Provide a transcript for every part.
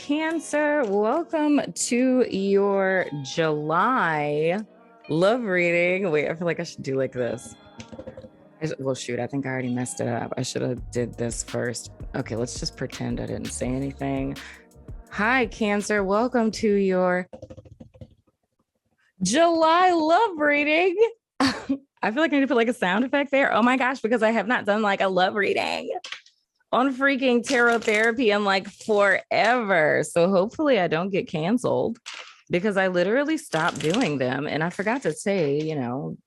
Cancer, welcome to your July love reading. Wait, I feel like I should do like this. Well, shoot, I think I already messed it up. I should have did this first. Okay, let's just pretend I didn't say anything. Hi, Cancer, welcome to your July love reading. I feel like I need to put like a sound effect there. Oh my gosh, because I have not done like a love reading on freaking tarot therapy in like forever. So hopefully I don't get canceled because I literally stopped doing them. And I forgot to say,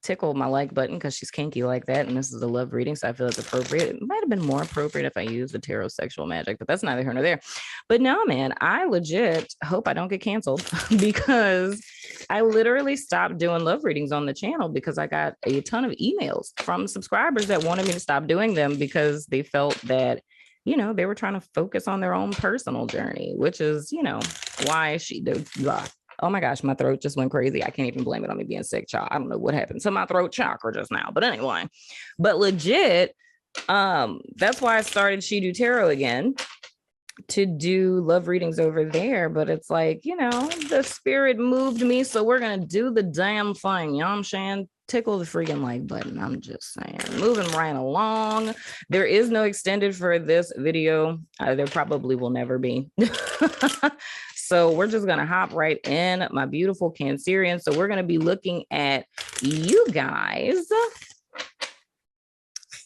tickle my like button because she's kinky like that. And this is a love reading. So I feel it's appropriate. It might have been more appropriate if I used the tarot sexual magic, but that's neither here nor there. But no, man, I legit hope I don't get canceled because I literally stopped doing love readings on the channel because I got a ton of emails from subscribers that wanted me to stop doing them because they felt that they were trying to focus on their own personal journey, which is, why she did. Oh my gosh, my throat just went crazy. I can't even blame it on me being sick, child. I don't know what happened to my throat chakra just now. But anyway, legit, that's why I started She Do Tarot again to do love readings over there. But it's like, the spirit moved me. So we're going to do the damn thing. You know what I'm saying? Tickle the freaking like button. I'm just saying, moving right along. There is no extended for this video. There probably will never be. So we're just going to hop right in, my beautiful Cancerians. So we're going to be looking at you guys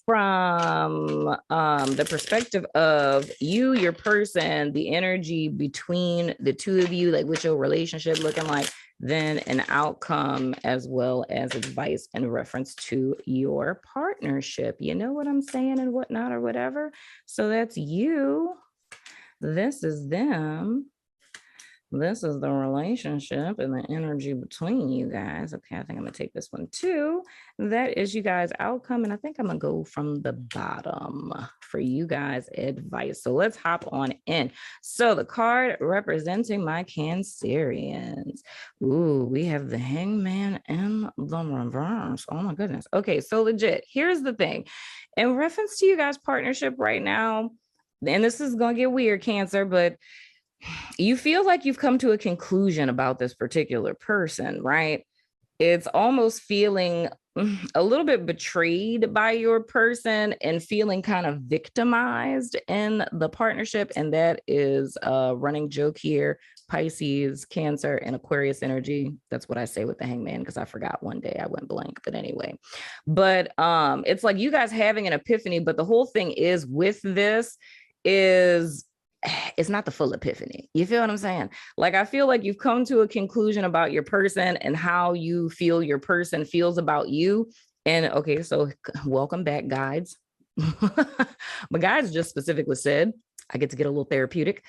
from the perspective of you, your person, the energy between the two of you, like what's your relationship looking like, then an outcome as well as advice in reference to your partnership. You know what I'm saying and whatnot or whatever. So that's you. This is them. This is the relationship and the energy between you guys. Okay, I think I'm going to take this one too. That is you guys' outcome. And I think I'm going to go from the bottom for you guys' advice. So let's hop on in. So the card representing my Cancerians. Ooh, we have the Hangman and the Reverse. Oh my goodness. Okay, so legit. Here's the thing. In reference to you guys' partnership right now, and this is going to get weird, Cancer, but you feel like you've come to a conclusion about this particular person, right? It's almost feeling a little bit betrayed by your person and feeling kind of victimized in the partnership. And that is a running joke here. Pisces, Cancer, and Aquarius energy. That's what I say with the Hangman because I forgot one day I went blank. But anyway, it's like you guys having an epiphany. But the whole thing is with this is it's not the full epiphany. You feel what I'm saying? Like, I feel like you've come to a conclusion about your person and how you feel your person feels about you. And okay, so welcome back, guides. My guides just specifically said, I get to get a little therapeutic.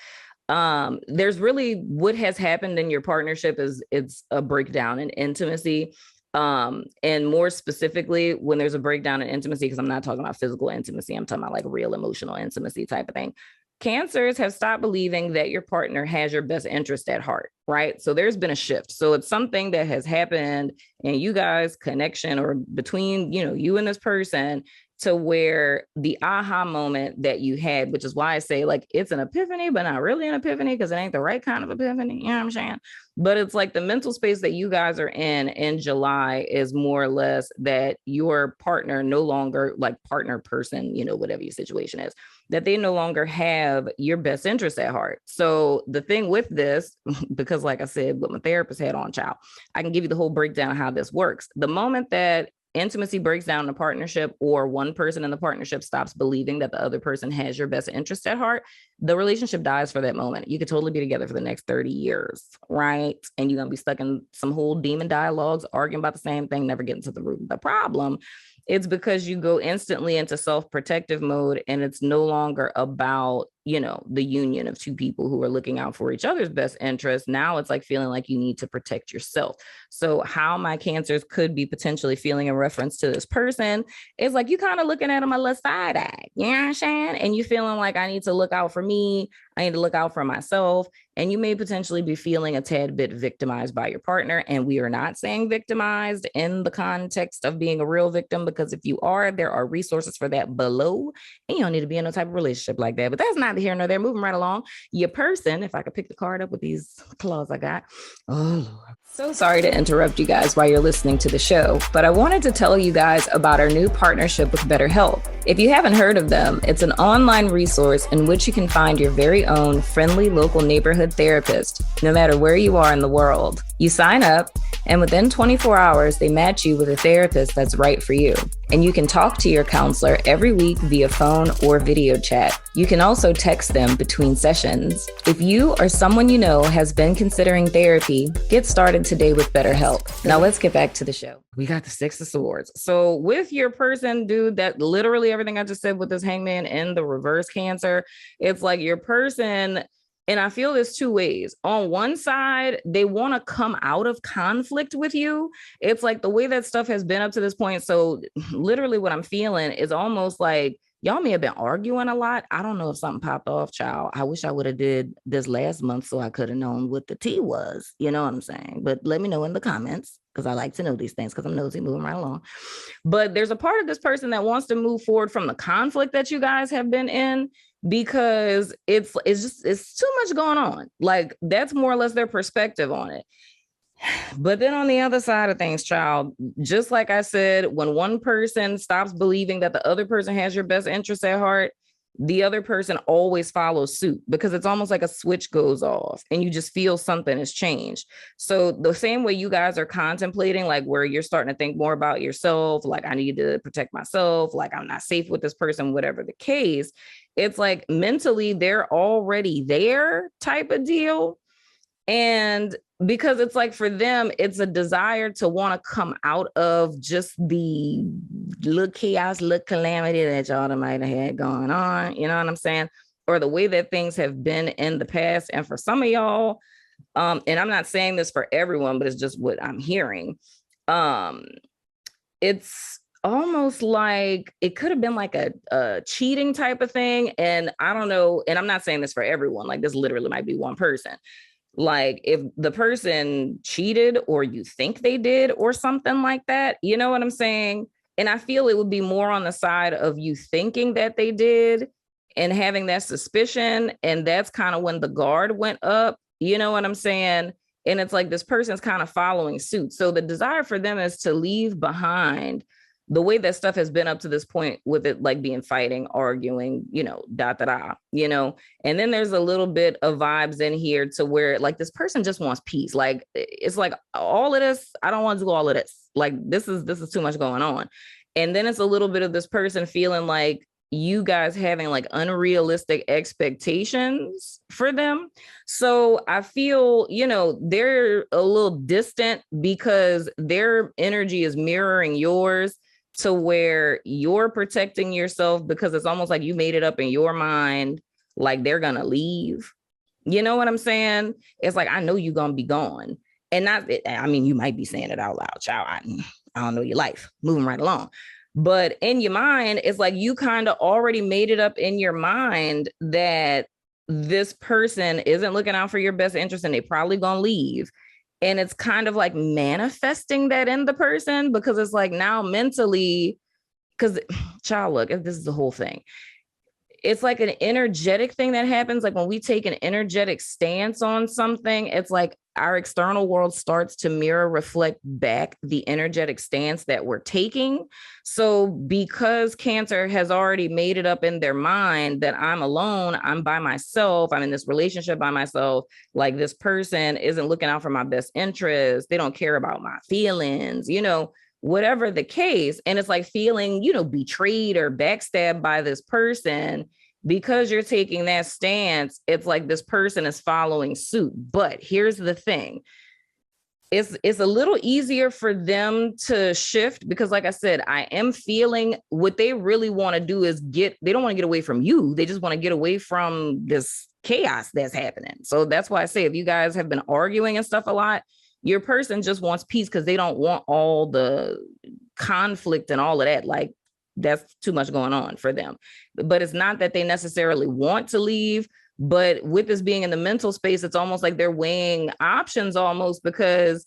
There's really what has happened in your partnership is it's a breakdown in intimacy. And more specifically, when there's a breakdown in intimacy, because I'm not talking about physical intimacy, I'm talking about like real emotional intimacy type of thing. Cancers have stopped believing that your partner has your best interest at heart, right? So there's been a shift. So it's something that has happened in you guys' connection or between, you and this person to where the aha moment that you had, which is why I say like it's an epiphany, but not really an epiphany because it ain't the right kind of epiphany. You know what I'm saying? But it's like the mental space that you guys are in July is more or less that your partner no longer like partner person, whatever your situation is, that they no longer have your best interest at heart. So the thing with this, because like I said, what my therapist had on, child, I can give you the whole breakdown of how this works. The moment that intimacy breaks down in a partnership or one person in the partnership stops believing that the other person has your best interest at heart, the relationship dies for that moment. You could totally be together for the next 30 years, right? And you're going to be stuck in some whole demon dialogues, arguing about the same thing, never getting to the root of the problem. It's because you go instantly into self-protective mode and it's no longer about, the union of two people who are looking out for each other's best interests. Now it's like feeling like you need to protect yourself. So how my Cancers could be potentially feeling in reference to this person is like you kind of looking at them a little side eye, you know what I'm saying? And you feeling like I need to look out for me. I need to look out for myself. And you may potentially be feeling a tad bit victimized by your partner. And we are not saying victimized in the context of being a real victim, because if you are, there are resources for that below. And you don't need to be in no type of relationship like that. But that's neither here nor there. Moving right along. Your person, if I could pick the card up with these claws I got. Oh, Lord. So sorry to interrupt you guys while you're listening to the show, but I wanted to tell you guys about our new partnership with BetterHelp. If you haven't heard of them, it's an online resource in which you can find your very own friendly local neighborhood therapist, no matter where you are in the world. You sign up, and within 24 hours, they match you with a therapist that's right for you. And you can talk to your counselor every week via phone or video chat. You can also text them between sessions. If you or someone you know has been considering therapy, get started today with BetterHelp. Now let's get back to the show. We got the Six of Swords. So with your person, dude, that literally everything I just said with this Hangman and the reverse Cancer, it's like your person, and I feel this two ways. On one side, they want to come out of conflict with you. It's like the way that stuff has been up to this point. So literally what I'm feeling is almost like y'all may have been arguing a lot. I don't know if something popped off, child. I wish I would have did this last month so I could have known what the tea was. You know what I'm saying? But let me know in the comments, because I like to know these things because I'm nosy, moving right along. But there's a part of this person that wants to move forward from the conflict that you guys have been in, because it's too much going on. Like, that's more or less their perspective on it. But then on the other side of things, child, just like I said, when one person stops believing that the other person has your best interests at heart, the other person always follows suit, because it's almost like a switch goes off and you just feel something has changed. So the same way you guys are contemplating, like where you're starting to think more about yourself, like I need to protect myself, like I'm not safe with this person, whatever the case, it's like mentally they're already there type of deal. And because it's like for them, it's a desire to want to come out of just the little chaos, little calamity that y'all might have had going on. You know what I'm saying? Or the way that things have been in the past. And for some of y'all, and I'm not saying this for everyone, but it's just what I'm hearing. It's almost like it could have been like a cheating type of thing. And I don't know. And I'm not saying this for everyone. Like, this literally might be one person. Like, if the person cheated or you think they did or something like that, you know what I'm saying? And I feel it would be more on the side of you thinking that they did and having that suspicion. And that's kind of when the guard went up, you know what I'm saying? And it's like this person's kind of following suit. So the desire for them is to leave behind the way that stuff has been up to this point, with it like being fighting, arguing, you know, you know. And then there's a little bit of vibes in here to where like this person just wants peace. Like, it's like all of this, I don't want to do all of this. Like, this is too much going on. And then it's a little bit of this person feeling like you guys having like unrealistic expectations for them. So I feel, you know, they're a little distant because their energy is mirroring yours, to where you're protecting yourself because it's almost like you made it up in your mind, like they're gonna leave. You know what I'm saying? It's like, I know you're gonna be gone. And not, I mean, you might be saying it out loud, child. I don't know your life, moving right along. But in your mind, it's like you kind of already made it up in your mind that this person isn't looking out for your best interest and they probably gonna leave. And it's kind of like manifesting that in the person, because it's like now mentally, because child, look, this is the whole thing. It's like an energetic thing that happens. Like when we take an energetic stance on something, it's like our external world starts to reflect back the energetic stance that we're taking. So because Cancer has already made it up in their mind that I'm alone, I'm by myself, I'm in this relationship by myself, like this person isn't looking out for my best interest, they don't care about my feelings, you know, whatever the case. And it's like feeling, you know, betrayed or backstabbed by this person. Because you're taking that stance, it's like this person is following suit. But here's the thing. It's a little easier for them to shift because, like I said, I am feeling what they really want to do is they don't want to get away from you. They just want to get away from this chaos that's happening. So that's why I say, if you guys have been arguing and stuff a lot, your person just wants peace because they don't want all the conflict and all of that. Like, that's too much going on for them. But it's not that they necessarily want to leave, But with this being in the mental space, it's almost like they're weighing options almost, because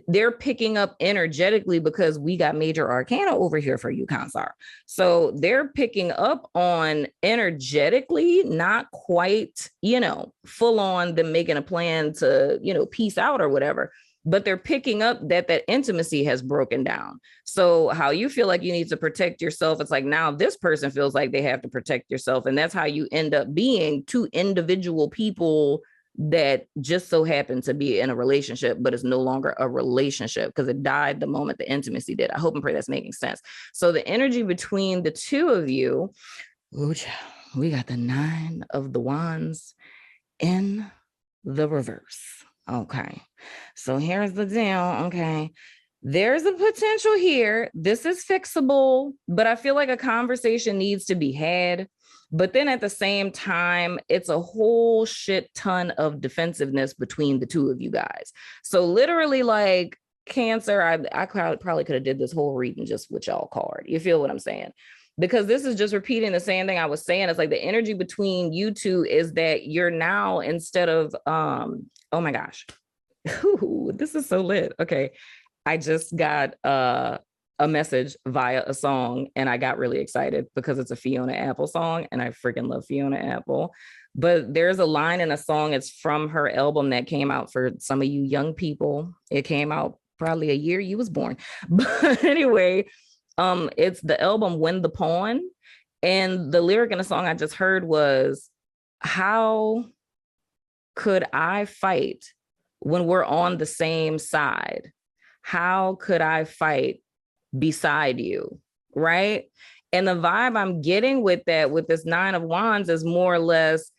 they're picking up energetically, because we got major arcana over here for you, Consar. So they're picking up on energetically, not quite, full on them making a plan to, peace out or whatever, but they're picking up that intimacy has broken down. So how you feel like you need to protect yourself, it's like now this person feels like they have to protect yourself. And that's how you end up being two individual people that just so happen to be in a relationship, but it's no longer a relationship because it died the moment the intimacy did. I hope and pray that's making sense. So the energy between the two of you, we got the 9 of the Wands in the reverse. Okay. So here's the deal. Okay. There's a potential here. This is fixable, but I feel like a conversation needs to be had. But then at the same time, it's a whole shit ton of defensiveness between the two of you guys. So literally, like Cancer, I probably could have did this whole reading just with y'all card. You feel what I'm saying? Because this is just repeating the same thing I was saying. It's like the energy between you two is that you're now, instead of, oh my gosh, ooh, this is so lit. Okay. I just got a message via a song, and I got really excited because it's a Fiona Apple song, and I freaking love Fiona Apple. But there's a line in a song, it's from her album that came out for some of you young people. It came out probably a year you was born. But anyway, it's the album Win the Pawn. And the lyric in the song I just heard was, how could I fight when we're on the same side? How could I fight beside you? Right. And the vibe I'm getting with that, with this 9 of Wands, is more or less,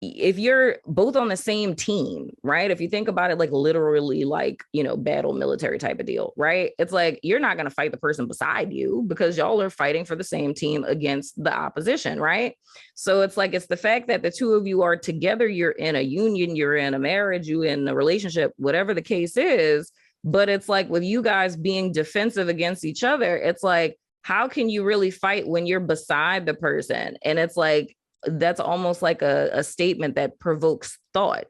if you're both on the same team, right? If you think about it, like literally, like, battle military type of deal, right? It's like, you're not going to fight the person beside you because y'all are fighting for the same team against the opposition, right? So it's like, it's the fact that the two of you are together, you're in a union, you're in a marriage, you're in a relationship, whatever the case is. But it's like, with you guys being defensive against each other, it's like, how can you really fight when you're beside the person? And it's like, that's almost like a statement that provokes thought.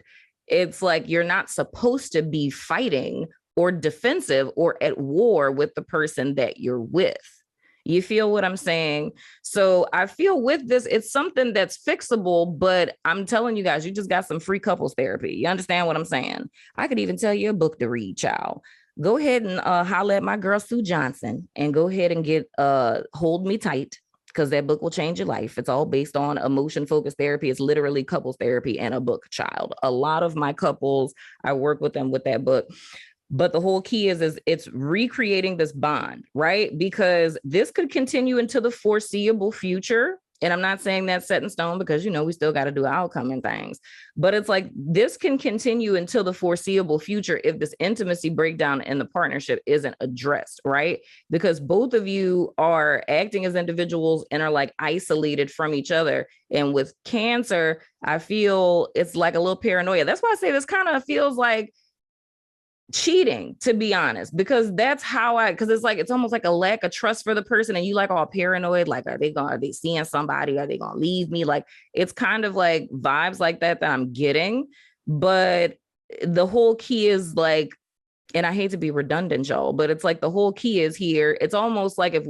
It's like, you're not supposed to be fighting or defensive or at war with the person that you're with. You feel what I'm saying? So I feel with this, it's something that's fixable, but I'm telling you guys, you just got some free couples therapy. You understand what I'm saying? I could even tell you a book to read, child. Go ahead and holler at my girl, Sue Johnson, and go ahead and get Hold Me Tight, because that book will change your life. It's all based on emotion-focused therapy. It's literally couples therapy and a book, child. A lot of my couples, I work with them with that book. But the whole key is it's recreating this bond, right? Because this could continue into the foreseeable future. And I'm not saying that's set in stone, because, we still got to do outcome and things. But it's like, this can continue until the foreseeable future if this intimacy breakdown in the partnership isn't addressed, right? Because both of you are acting as individuals and are like isolated from each other. And with Cancer, I feel it's like a little paranoia. That's why I say this kind of feels like cheating, to be honest, because that's how because it's like, it's almost like a lack of trust for the person, and you like all paranoid, like, are they seeing somebody, are they gonna leave me? Like, it's kind of like vibes like that I'm getting. But the whole key is like, and I hate to be redundant, y'all, but it's like the whole key is here. It's almost like, if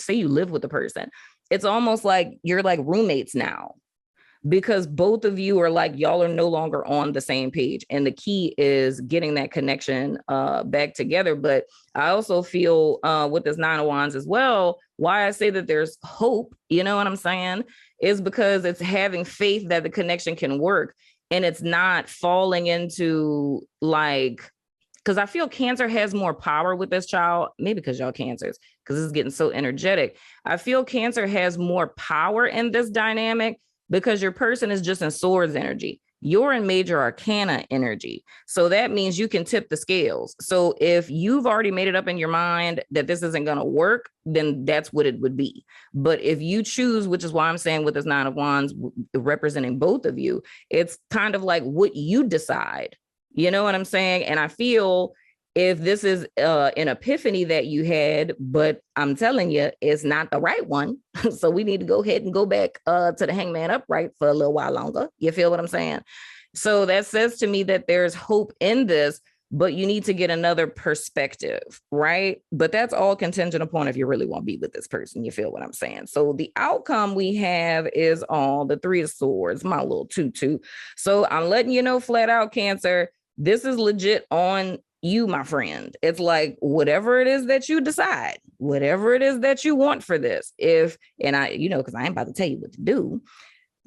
say you live with a person, it's almost like you're like roommates now, because both of you are like, y'all are no longer on the same page. And the key is getting that connection back together. But I also feel with this 9 of Wands as well, why I say that there's hope, you know what I'm saying, is because it's having faith that the connection can work. And it's not falling into like, because I feel Cancer has more power with this child, maybe because y'all Cancers, because this is getting so energetic. I feel Cancer has more power in this dynamic, because your person is just in Swords energy. You're in Major Arcana energy. So that means you can tip the scales. So if you've already made it up in your mind that this isn't going to work, then that's what it would be. But if you choose, which is why I'm saying with this 9 of Wands representing both of you, it's kind of like what you decide. You know what I'm saying? And I feel if this is an epiphany that you had, but I'm telling you, it's not the right one. So we need to go ahead and go back to the hangman upright for a little while longer. You feel what I'm saying? So that says to me that there's hope in this, but you need to get another perspective, right? But that's all contingent upon if you really want to be with this person. You feel what I'm saying? So the outcome we have is on the Three of Swords, my little tutu. So I'm letting you know flat out, Cancer, this is legit on you, my friend. It's like whatever it is that you decide, whatever it is that you want for this. And I, because I ain't about to tell you what to do.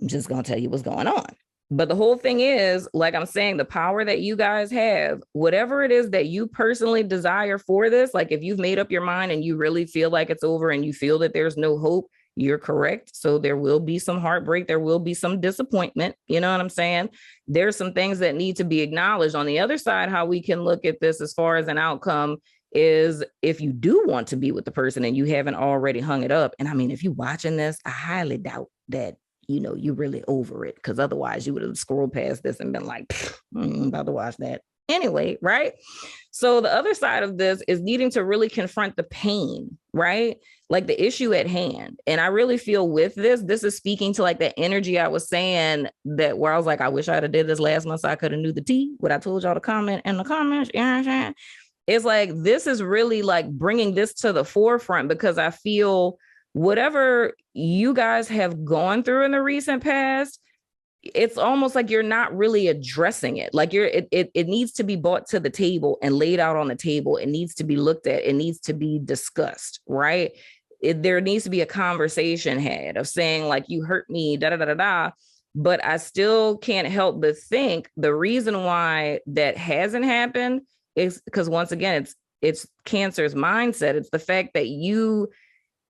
I'm just going to tell you what's going on. But the whole thing is, like I'm saying, the power that you guys have, whatever it is that you personally desire for this, like if you've made up your mind and you really feel like it's over and you feel that there's no hope, you're correct. So there will be some heartbreak. There will be some disappointment. You know what I'm saying? There's some things that need to be acknowledged. On the other side, how we can look at this as far as an outcome is if you do want to be with the person and you haven't already hung it up. And I mean, if you're watching this, I highly doubt that you're really over it, because otherwise you would have scrolled past this and been like, I'm about to watch that anyway, right? So the other side of this is needing to really confront the pain, right? Like the issue at hand. And I really feel with this is speaking to like that energy I was saying that where I was like, I wish I'd have did this last month so I could have knew the tea, what I told y'all to comment in the comments. You know what I'm saying? It's like, this is really like bringing this to the forefront, because I feel whatever you guys have gone through in the recent past, it's almost like you're not really addressing it. Like it needs to be brought to the table and laid out on the table. It needs to be looked at. It needs to be discussed, right? There needs to be a conversation had of saying like, you hurt me, da, da, da, da, da. But I still can't help but think the reason why that hasn't happened is because, once again, it's Cancer's mindset. It's the fact that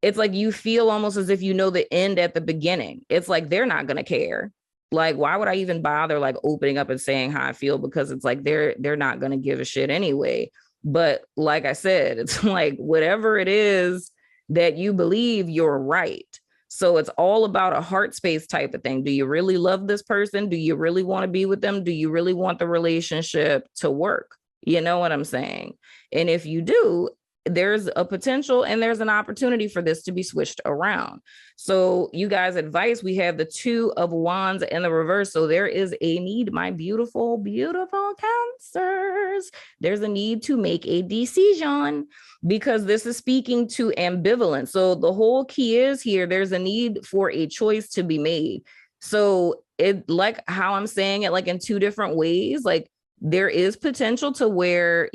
it's like you feel almost as if you know the end at the beginning. It's like they're not going to care. Like, why would I even bother like opening up and saying how I feel? Because it's like they're not going to give a shit anyway. But like I said, it's like whatever it is that you believe, you're right. So it's all about a heart space type of thing. Do you really love this person? Do you really want to be with them? Do you really want the relationship to work? You know what I'm saying? And if you do, there's a potential and there's an opportunity for this to be switched around. So you guys' advice, we have the Two of Wands in the reverse. So there is a need, my beautiful, beautiful Cancers. There's a need to make a decision, because this is speaking to ambivalence. So the whole key is here, there's a need for a choice to be made. So it, like how I'm saying it, like in two different ways, like there is potential to where,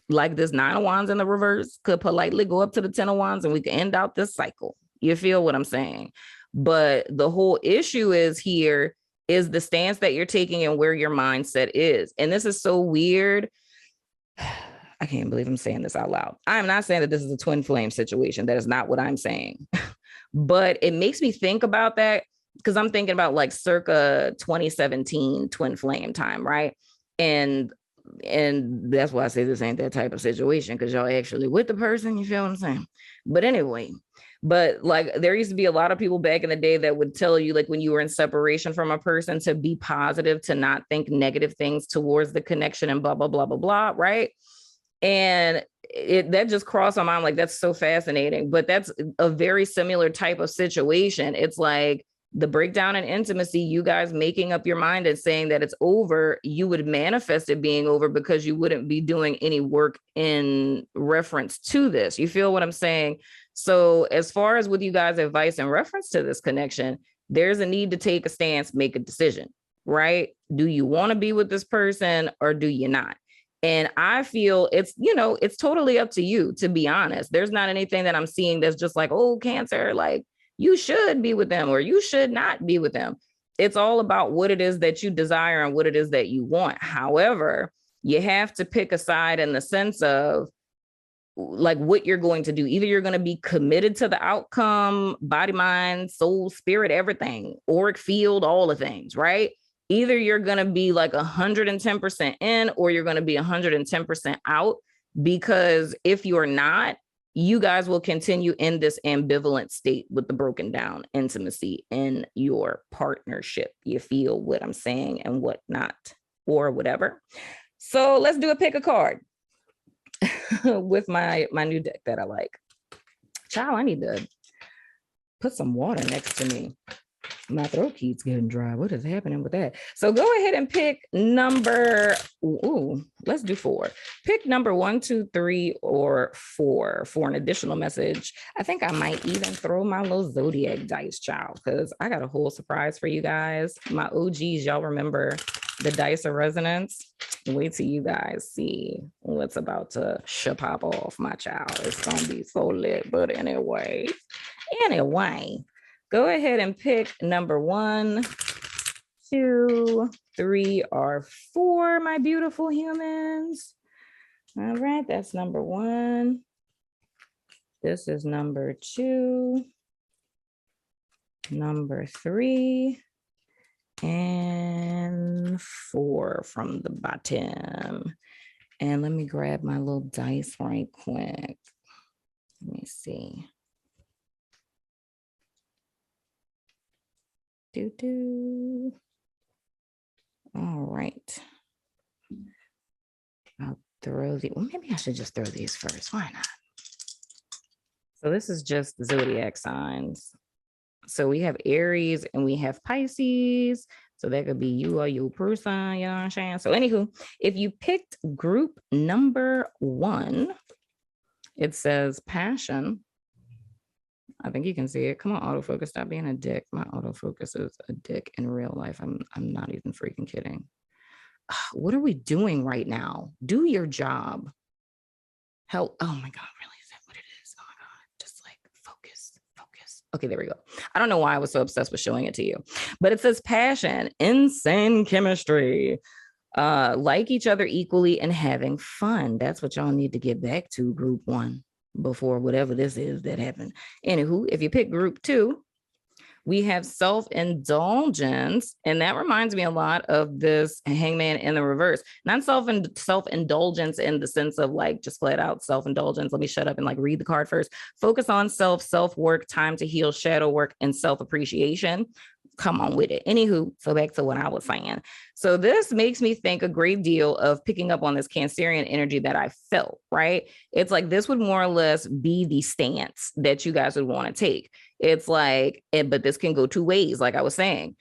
like this Nine of Wands in the reverse could politely go up to the Ten of Wands and we can end out this cycle. You feel what I'm saying? But the whole issue is here is the stance that you're taking and where your mindset is. And this is so weird. I can't believe I'm saying this out loud. I'm not saying that this is a twin flame situation. That is not what I'm saying. But it makes me think about that, because I'm thinking about like circa 2017 twin flame time, right? And that's why I say this ain't that type of situation, because y'all actually with the person, you feel what I'm saying? But anyway, but like there used to be a lot of people back in the day that would tell you, like when you were in separation from a person, to be positive, to not think negative things towards the connection and blah, blah, blah, blah, blah, right? And that just crossed my mind, like that's so fascinating. But that's a very similar type of situation. It's like the breakdown in intimacy, you guys making up your mind and saying that it's over, you would manifest it being over because you wouldn't be doing any work in reference to this. You feel what I'm saying? So as far as with you guys' advice in reference to this connection, there's a need to take a stance, make a decision, right? Do you want to be with this person or do you not? And I feel it's, it's totally up to you, to be honest. There's not anything that I'm seeing that's just like, oh, Cancer, like, you should be with them or you should not be with them. It's all about what it is that you desire and what it is that you want. However, you have to pick a side in the sense of like what you're going to do. Either you're going to be committed to the outcome, body, mind, soul, spirit, everything, auric field, all the things, right? Either you're going to be like 110% in or you're going to be 110% out, because if you're not, you guys will continue in this ambivalent state with the broken down intimacy in your partnership. You feel what I'm saying and what not, or whatever. So let's do a pick a card. with my new deck that I like. Child, I need to put some water next to me. My throat keeps getting dry. What is happening with that? So go ahead and pick number, let's do 4. Pick number 1, 2, 3, or 4 for an additional message. I think I might even throw my little Zodiac dice, child, because I got a whole surprise for you guys. My OGs, y'all remember the dice of resonance? Wait till you guys see what's about to pop off, my child. It's going to be so lit, but anyway, go ahead and pick number 1, 2, 3, or 4, my beautiful humans. All right, that's number 1. This is number 2, number 3, and 4 from the bottom. And let me grab my little dice right quick. Let me see. All right. I'll throw the, well, maybe I should just throw these first. Why not? So this is just zodiac signs. So we have Aries and we have Pisces. So that could be you or your person, you know what I'm saying? So anywho, if you picked group number 1, it says passion. I think you can see it. Come on, autofocus, stop being a dick. My autofocus is a dick in real life. I'm not even freaking kidding. What are we doing right now? Do your job. Help. Oh my God, really? Is that what it is? Oh my God, just like focus. Okay, there we go. I don't know why I was so obsessed with showing it to you, but it says passion, insane chemistry, like each other equally and having fun. That's what y'all need to get back to, group 1. Before whatever this is that happened. Anywho, if you pick group 2, we have self-indulgence, and that reminds me a lot of this hangman in the reverse. Not self-indulgence in the sense of like just flat out self-indulgence. Let me shut up and like read the card first. Focus on self-work, time to heal, shadow work, and self-appreciation. Come on with it. Anywho, so back to what I was saying. So this makes me think a great deal of picking up on this Cancerian energy that I felt, right? It's like this would more or less be the stance that you guys would want to take. It's like, but this can go 2 ways, like I was saying.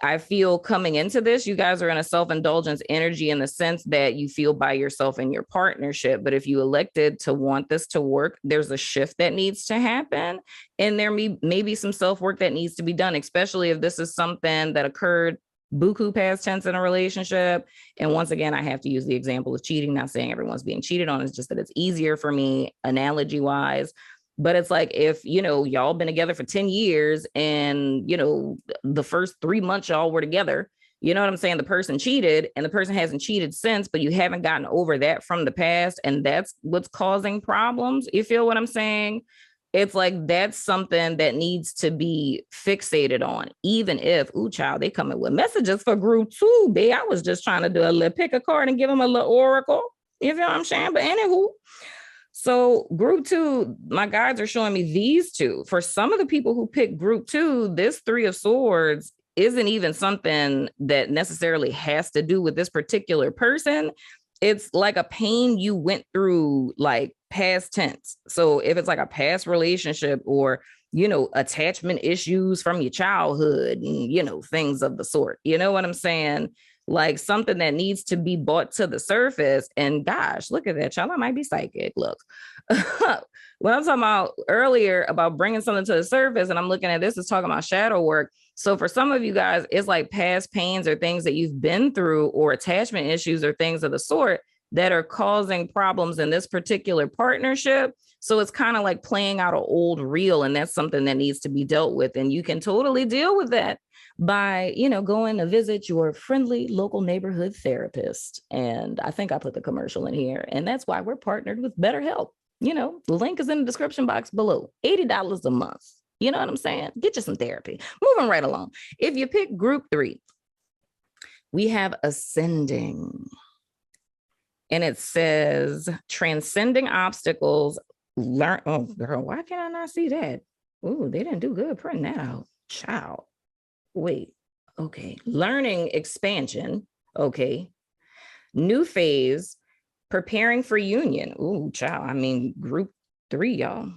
I feel coming into this, you guys are in a self-indulgence energy in the sense that you feel by yourself in your partnership. But if you elected to want this to work, there's a shift that needs to happen. And there may be some self-work that needs to be done, especially if this is something that occurred buku past tense in a relationship. And once again, I have to use the example of cheating, not saying everyone's being cheated on. It's just that it's easier for me analogy wise. But it's like, if, y'all been together for 10 years and, the first 3 months y'all were together, you know what I'm saying? The person cheated and the person hasn't cheated since, but you haven't gotten over that from the past. And that's what's causing problems. You feel what I'm saying? It's like, that's something that needs to be fixated on, even if, child, they coming with messages for group 2, babe. I was just trying to do a little pick a card and give them a little oracle. You feel what I'm saying? But anywho, so group 2, my guides are showing me these 2. For some of the people who pick group 2, this 3 of Swords isn't even something that necessarily has to do with this particular person. It's like a pain you went through, like past tense. So if it's like a past relationship or, attachment issues from your childhood and, things of the sort, you know what I'm saying? Like something that needs to be brought to the surface. And gosh, look at that, child. I might be psychic. Look, when I'm talking about earlier about bringing something to the surface, and I'm looking at this, is talking about shadow work. So for some of you guys, it's like past pains or things that you've been through or attachment issues or things of the sort that are causing problems in this particular partnership. So it's kind of like playing out an old reel, and that's something that needs to be dealt with. And you can totally deal with that by, going to visit your friendly local neighborhood therapist. And I think I put the commercial in here, and that's why we're partnered with BetterHelp. The link is in the description box below. $80 a month. You know what I'm saying? Get you some therapy. Moving right along. If you pick group 3, we have ascending. And it says transcending obstacles. Oh, girl, why can I not see that? Oh, they didn't do good printing that out. Child. Wait. Okay. Learning expansion. Okay. New phase. preparing for union. Ooh, child. I mean, group 3, y'all.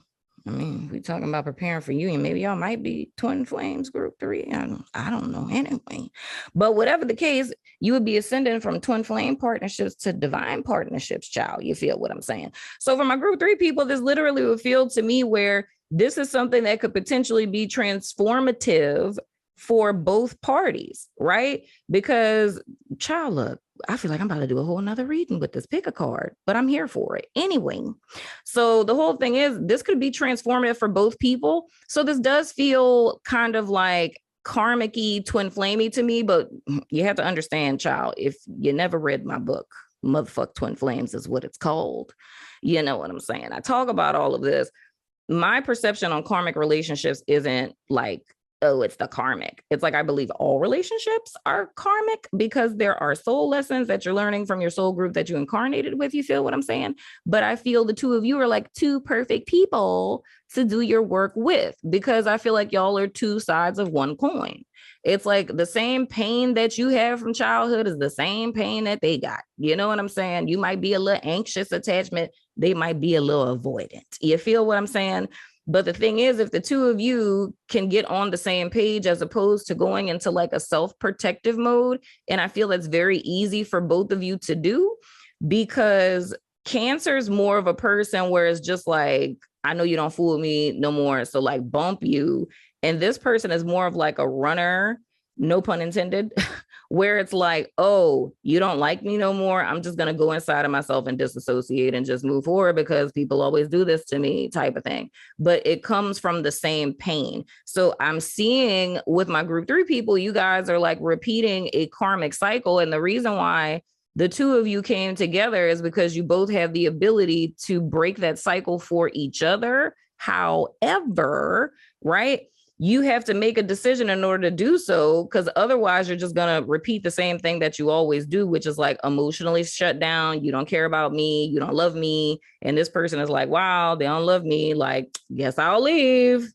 I mean, we talking about preparing for union. Maybe y'all might be twin flames group 3. I don't know anyway. But whatever the case, you would be ascending from twin flame partnerships to divine partnerships, child. You feel what I'm saying? So for my group 3 people, this literally would feel to me where this is something that could potentially be transformative for both parties, right? Because, child, look, I feel like I'm about to do a whole nother reading with this. Pick a card, but I'm here for it anyway. So the whole thing is, this could be transformative for both people. So this does feel kind of like karmic-y, twin flamey to me, but you have to understand, child, if you never read my book, Motherfuck Twin Flames is what it's called. You know what I'm saying? I talk about all of this. My perception on karmic relationships isn't like, oh, it's the karmic. It's like, I believe all relationships are karmic because there are soul lessons that you're learning from your soul group that you incarnated with. You feel what I'm saying? But I feel the two of you are like two perfect people to do your work with, because I feel like y'all are two sides of one coin. It's like the same pain that you have from childhood is the same pain that they got. You know what I'm saying? You might be a little anxious attachment. They might be a little avoidant. You feel what I'm saying? But the thing is, if the two of you can get on the same page as opposed to going into like a self-protective mode, and I feel that's very easy for both of you to do, because Cancer is more of a person where it's just like, I know you don't fool with me no more, so like bump you. And this person is more of like a runner, no pun intended, where it's like, oh, you don't like me no more. I'm just going to go inside of myself and disassociate and just move forward because people always do this to me type of thing. But it comes from the same pain. So I'm seeing with my group 3 people, you guys are like repeating a karmic cycle. And the reason why the two of you came together is because you both have the ability to break that cycle for each other. However, right, you have to make a decision in order to do so, because otherwise you're just going to repeat the same thing that you always do, which is like emotionally shut down. You don't care about me. You don't love me. And this person is like, wow, they don't love me. Like, guess I'll leave,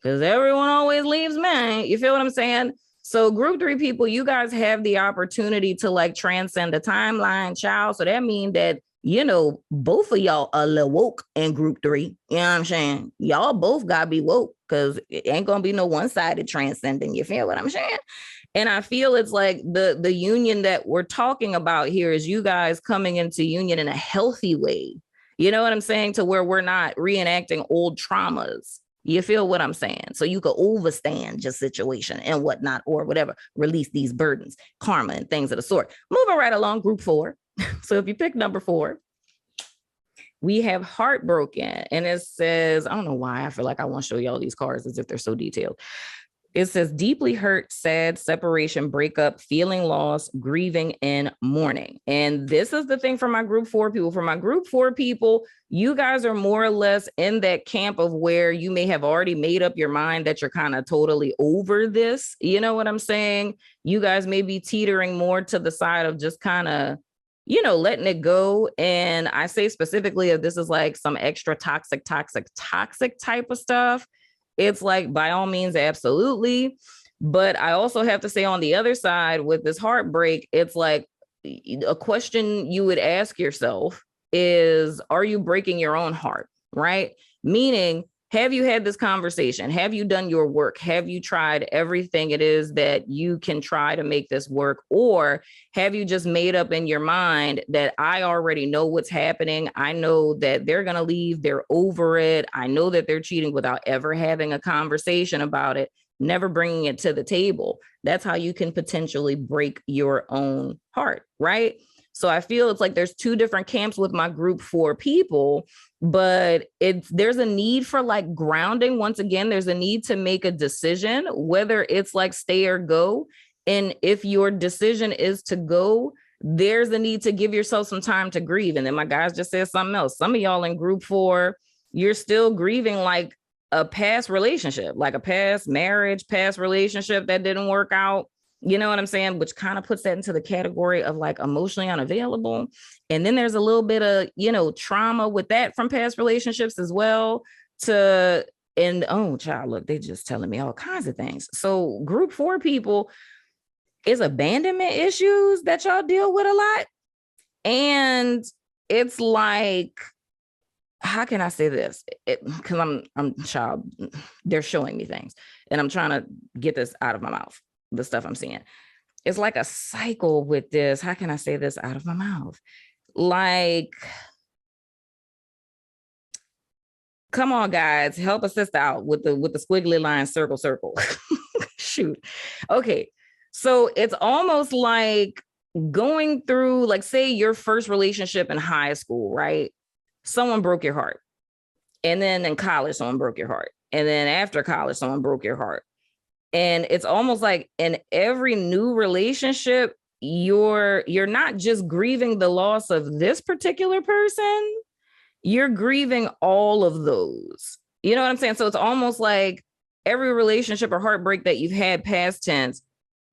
because everyone always leaves me. You feel what I'm saying? So group 3 people, you guys have the opportunity to like transcend the timeline, child. So that means that, you know, both of y'all are a little woke in group 3. You know what I'm saying? Y'all both got to be woke, because it ain't going to be no one-sided transcending. You feel what I'm saying? And I feel it's like the union that we're talking about here is you guys coming into union in a healthy way. You know what I'm saying? To where we're not reenacting old traumas. You feel what I'm saying? So you could overstand your situation and whatnot, or whatever, release these burdens, karma and things of the sort. Moving right along, group 4. So if you pick number 4, we have Heartbroken. And it says, I don't know why I feel like I want to show you all these cards as if they're so detailed. It says deeply hurt, sad, separation, breakup, feeling lost, grieving, and mourning. And this is the thing for my group 4 people. For my group 4 people, you guys are more or less in that camp of where you may have already made up your mind that you're kind of totally over this. You know what I'm saying? You guys may be teetering more to the side of just kind of, you know, letting it go. And I say specifically if this is like some extra toxic type of stuff, it's like, by all means, absolutely. But I also have to say on the other side with this heartbreak, it's like a question you would ask yourself is, are you breaking your own heart? Right? Meaning, have you had this conversation? Have you done your work? Have you tried everything it is that you can try to make this work? Or have you just made up in your mind that I already know what's happening? I know that they're going to leave. They're over it. I know that they're cheating without ever having a conversation about it, never bringing it to the table. That's how you can potentially break your own heart, right? So I feel it's like there's 2 different camps with my group 4 people, but there's a need for like grounding. Once again, there's a need to make a decision, whether it's like stay or go. And if your decision is to go, there's a need to give yourself some time to grieve. And then my guys just said something else. Some of y'all in group 4, you're still grieving like a past relationship, like a past marriage, past relationship that didn't work out. You know what I'm saying? Which kind of puts that into the category of like emotionally unavailable. And then there's a little bit of, you know, trauma with that from past relationships as well. And oh, child, look, they just telling me all kinds of things. So group 4 people, is abandonment issues that y'all deal with a lot. And it's like, how can I say this? Because I'm child, they're showing me things and I'm trying to get this out of my mouth, the stuff I'm seeing. It's like a cycle with this. How can I say this out of my mouth? Like, come on, guys, help a sister out with the squiggly line, circle, circle. Shoot. Okay. So it's almost like going through, like, say your first relationship in high school, right? Someone broke your heart. And then in college, someone broke your heart. And then after college, someone broke your heart. And it's almost like in every new relationship, you're not just grieving the loss of this particular person, you're grieving all of those. You know what I'm saying? So it's almost like every relationship or heartbreak that you've had past tense,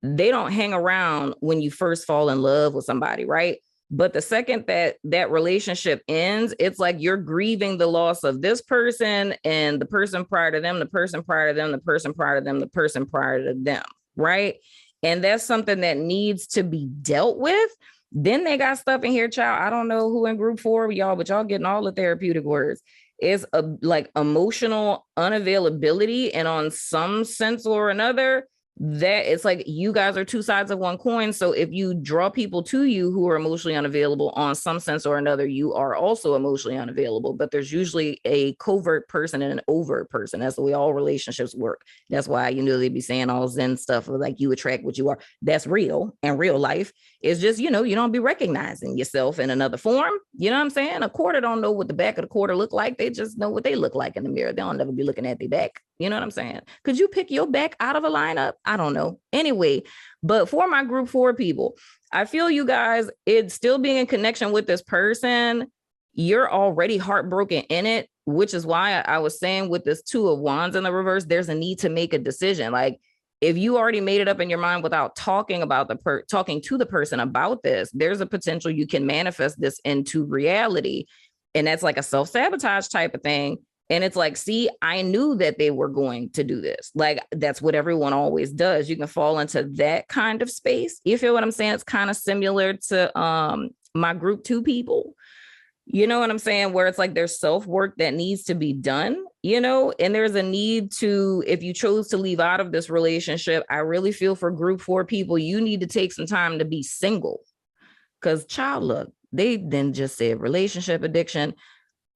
they don't hang around when you first fall in love with somebody, right? But the second that that relationship ends, it's like you're grieving the loss of this person and the person prior to them, the person prior to them, the person prior to them, the person prior to them, right? And that's something that needs to be dealt with. Then they got stuff in here, child. I don't know who in group 4 y'all, but y'all getting all the therapeutic words. It's a like emotional unavailability, and on some sense or another, that it's like you guys are two sides of one coin. So if you draw people to you who are emotionally unavailable, on some sense or another, you are also emotionally unavailable. But there's usually a covert person and an overt person. That's the way all relationships work. That's why, you know, they be saying all Zen stuff like you attract what you are. That's real. And real life is just, you know, you don't be recognizing yourself in another form. You know what I'm saying? A quarter don't know what the back of the quarter look like. They just know what they look like in the mirror. They don't never be looking at their back. You know what I'm saying? Could you pick your back out of a lineup? I don't know. Anyway, but for my group 4 people, I feel you guys, it's still being in connection with this person. You're already heartbroken in it, which is why I was saying with this 2 of Wands in the reverse, there's a need to make a decision. Like, if you already made it up in your mind without talking about talking to the person about this, there's a potential you can manifest this into reality. And that's like a self-sabotage type of thing. And it's like, see, I knew that they were going to do this. Like, that's what everyone always does. You can fall into that kind of space. You feel what I'm saying? It's kind of similar to my group 2 people. You know what I'm saying? Where it's like there's self-work that needs to be done, you know, and there's a need to, if you chose to leave out of this relationship, I really feel for group 4 people, you need to take some time to be single. Because child, look, they then just said relationship addiction.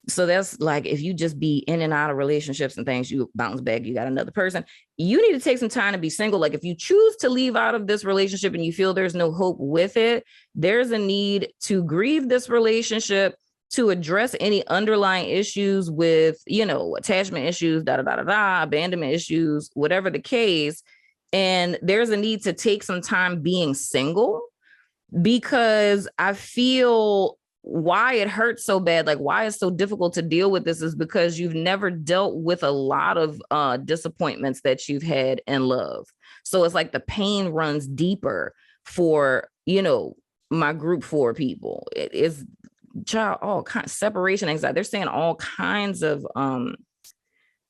So that's like, if you just be in and out of relationships and things, you bounce back, you got another person. You need to take some time to be single. Like, if you choose to leave out of this relationship and you feel there's no hope with it, there's a need to grieve this relationship, to address any underlying issues with, you know, attachment issues, abandonment issues, whatever the case. And there's a need to take some time being single, because I feel why it hurts so bad, like why it's so difficult to deal with this, is because you've never dealt with a lot of disappointments that you've had in love. So it's like the pain runs deeper for, you know, my group 4 people. It is child, all kinds separation anxiety. They're saying all kinds of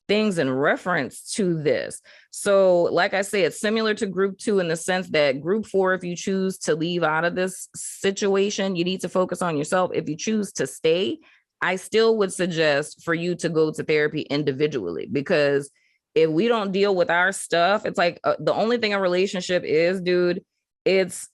things in reference to this. So like I say, it's similar to group 2 in the sense that group 4, if you choose to leave out of this situation, you need to focus on yourself. If you choose to stay, I still would suggest for you to go to therapy individually, because if we don't deal with our stuff, it's like the only thing a relationship is, dude, it's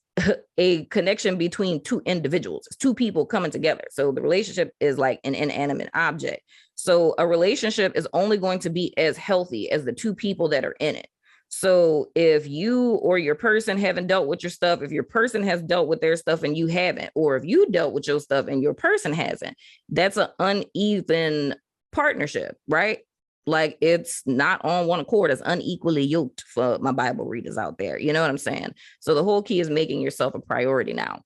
a connection between 2 individuals. It's 2 people coming together. So the relationship is like an inanimate object. So a relationship is only going to be as healthy as the 2 people that are in it. So if you or your person haven't dealt with your stuff, if your person has dealt with their stuff and you haven't, or if you dealt with your stuff and your person hasn't, that's an uneven partnership, right? Like, it's not on one accord. It's unequally yoked for my Bible readers out there. You know what I'm saying? So the whole key is making yourself a priority now.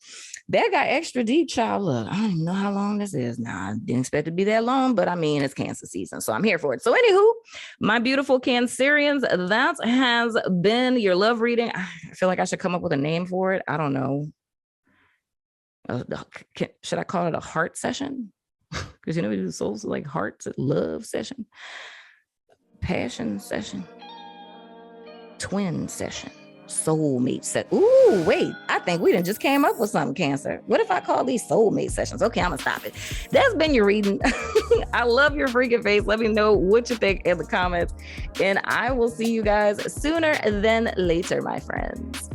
That got extra deep, child. Look, I don't even know how long this is now. I didn't expect it to be that long, but I mean, it's Cancer season, so I'm here for it. So anywho, my beautiful Cancerians, that has been your love reading. I feel like I should come up with a name for it. I don't know. Should I call it a heart session? Because, you know, we do souls like hearts, love session. Passion session, twin session. soulmate set. Ooh, wait, I think we done just came up with something, Cancer. What if I call these soulmate sessions? Okay, I'm gonna stop it. That's been your reading. I love your freaking face. Let me know what you think in the comments, and I will see you guys sooner than later, my friends.